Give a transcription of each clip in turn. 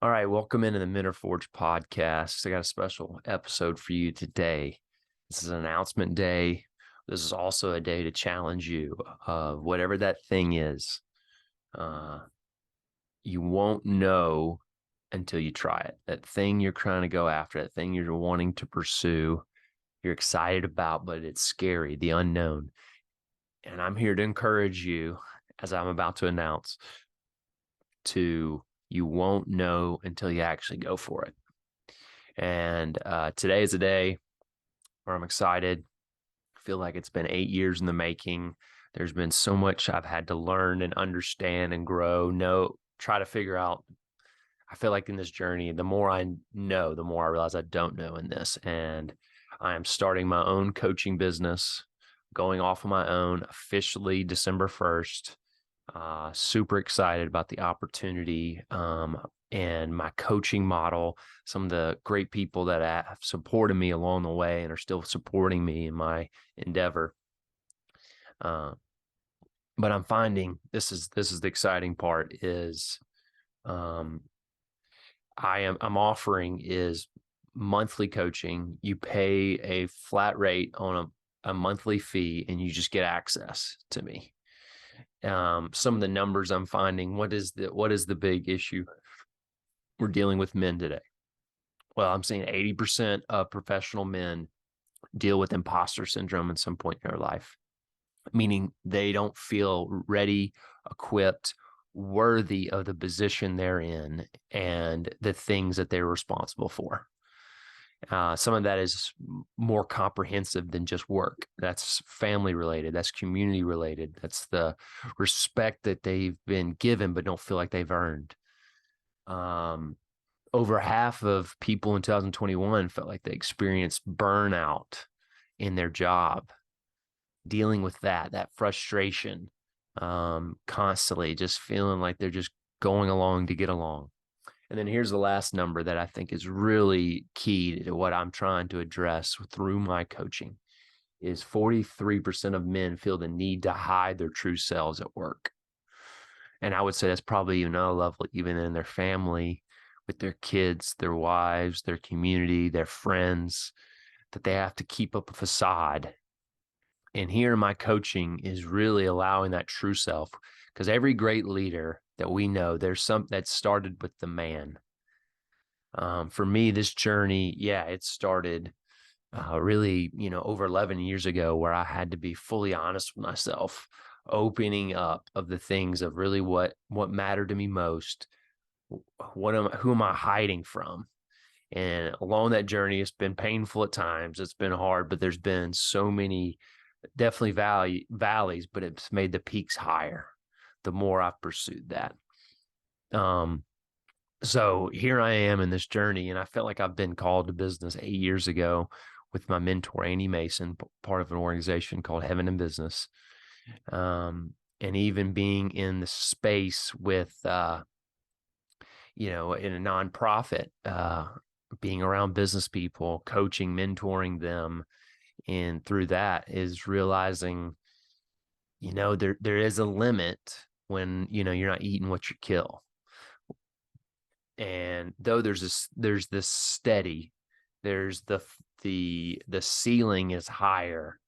All right, welcome into the Mentor Forge podcast. I got a special episode for you today. This is an announcement day. This is also a day to challenge you of whatever that thing is. You won't know until you try it. That thing you're trying to go after, that thing you're wanting to pursue, you're excited about, but it's scary, the unknown. And I'm here to encourage you, as I'm about to announce, you won't know until you actually go for it. And today is a day where I'm excited. I feel like it's been 8 years in the making. There's been so much I've had to learn and understand and grow, try to figure out. I feel like in this journey, the more I know, the more I realize I don't know in this. And I am starting my own coaching business, going off on my own officially December 1st. Super excited about the opportunity and my coaching model. Some of the great people that have supported me along the way and are still supporting me in my endeavor. But I'm finding this is the exciting part is I'm offering is monthly coaching. You pay a flat rate on a monthly fee and you just get access to me. Some of the numbers I'm finding, what is the big issue we're dealing with men today? Well, I'm saying 80% of professional men deal with imposter syndrome at some point in their life, meaning they don't feel ready, equipped, worthy of the position they're in and the things that they're responsible for. Some of that is more comprehensive than just work. That's family related. That's community related. That's the respect that they've been given, but don't feel like they've earned. Over half of people in 2021 felt like they experienced burnout in their job, dealing with that frustration, constantly just feeling like they're just going along to get along. And then here's the last number that I think is really key to what I'm trying to address through my coaching is 43% of men feel the need to hide their true selves at work. And I would say that's probably another level, even in their family, with their kids, their wives, their community, their friends, that they have to keep up a facade. And here my coaching is really allowing that true self, because every great leader that we know, there's some that started with the man. For me, this journey, it started really, over 11 years ago, where I had to be fully honest with myself, opening up of the things of really what mattered to me most. Who am I hiding from? And along that journey, it's been painful at times. It's been hard, but there's been so many definitely valleys, but it's made the peaks higher the more I've pursued that. So here I am in this journey, and I felt like I've been called to business 8 years ago with my mentor, Andy Mason, part of an organization called Heaven in Business. And even being in the space with, in a nonprofit, being around business people, coaching, mentoring them. And through that is realizing, there is a limit when, you're not eating what you kill. And though there's this steady, there's the ceiling is higher,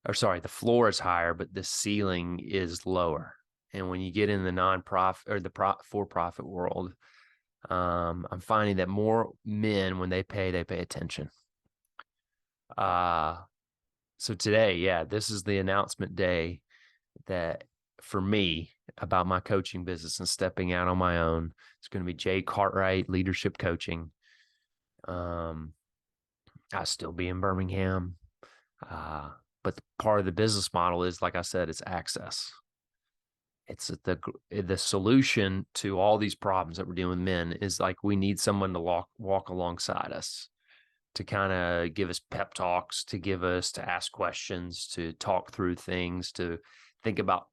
or sorry, the floor is higher, but the ceiling is lower. And when you get in the nonprofit or the for-profit world, I'm finding that more men, when they pay attention. So today, this is the announcement day that for me about my coaching business and stepping out on my own. It's going to be Cartwright Leadership Coaching. I'll still be in Birmingham. But part of the business model is, like I said, it's access. It's the solution to all these problems that we're dealing with men is like, we need someone to walk alongside us, to kind of give us pep talks, to ask questions, to talk through things, to think about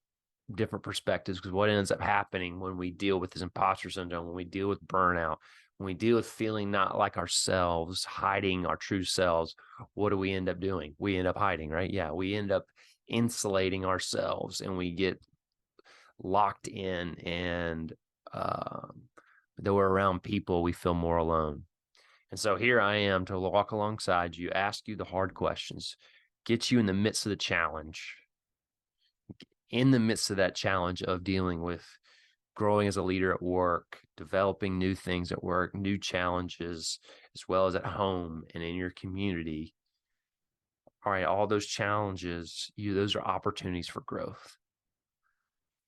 different perspectives. Because what ends up happening when we deal with this imposter syndrome, when we deal with burnout, when we deal with feeling not like ourselves, hiding our true selves, what do we end up doing? We end up hiding, right? Yeah, we end up insulating ourselves, and we get locked in and Though we're around people, we feel more alone. And so here I am to walk alongside you, ask you the hard questions, get you in the midst of the challenge, in the midst of that challenge of dealing with growing as a leader at work, developing new things at work, new challenges, as well as at home and in your community. All right, all those challenges, those are opportunities for growth.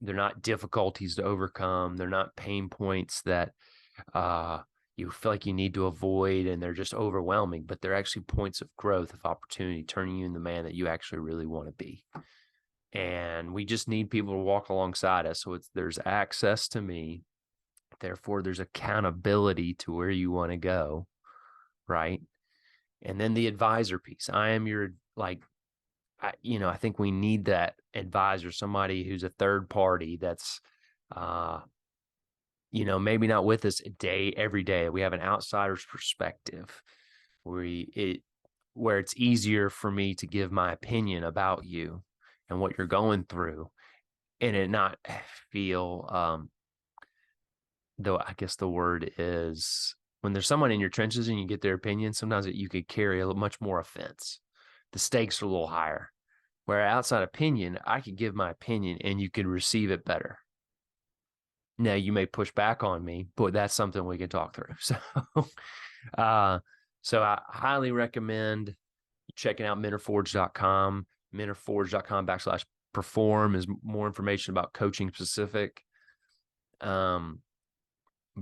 They're not difficulties to overcome. They're not pain points that you feel like you need to avoid and they're just overwhelming, but they're actually points of growth, of opportunity, turning you into the man that you actually really want to be. And we just need people to walk alongside us. So there's access to me. Therefore, there's accountability to where you want to go, right? And then the advisor piece. I am your, I think we need that advisor, somebody who's a third party that's, maybe not with us every day. We have an outsider's perspective where it's easier for me to give my opinion about you and what you're going through, and it not feel, though I guess the word is, when there's someone in your trenches and you get their opinion, sometimes you could carry much more offense. The stakes are a little higher. Where outside opinion, I could give my opinion and you could receive it better. Now you may push back on me, but that's something we can talk through. So I highly recommend checking out mentorforge.com. mentorforge.com/perform is more information about coaching specific. But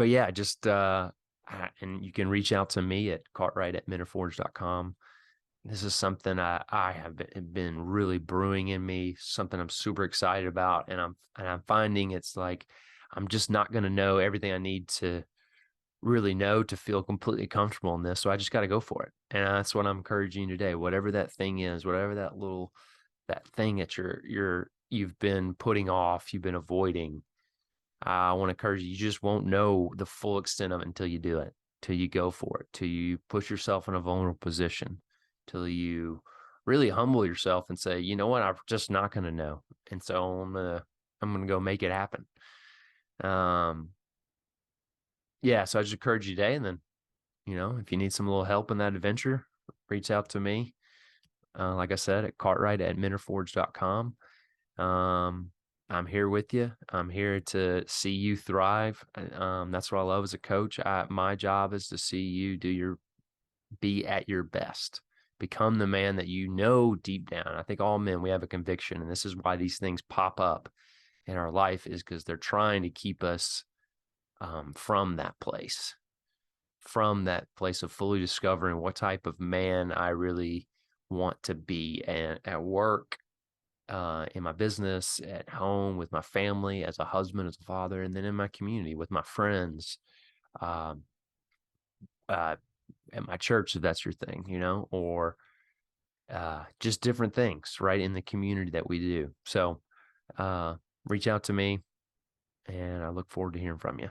yeah, just and you can reach out to me at Cartwright@mentorforge.com. This is something I have been really brewing in me, something I'm super excited about. And I'm finding it's like, I'm just not going to know everything I need to really know to feel completely comfortable in this. So I just got to go for it. And that's what I'm encouraging you today. Whatever that thing is, whatever that thing that you've been putting off, you've been avoiding, I want to encourage you. You just won't know the full extent of it until you do it, till you go for it, till you push yourself in a vulnerable position, till you really humble yourself and say, you know what, I'm just not going to know. And so I'm going to go make it happen. Yeah. So I just encourage you today. And then, if you need some little help in that adventure, reach out to me. Like I said, at Cartwright@mentorforge.com. I'm here with you. I'm here to see you thrive. That's what I love as a coach. My job is to see you be at your best. Become the man that you know deep down. I think all men, we have a conviction, and this is why these things pop up in our life, is because they're trying to keep us from that place of fully discovering what type of man I really want to be at work, in my business, at home, with my family, as a husband, as a father, and then in my community with my friends, at my church, if that's your thing, or just different things, right, in the community that we do. So reach out to me, and I look forward to hearing from you.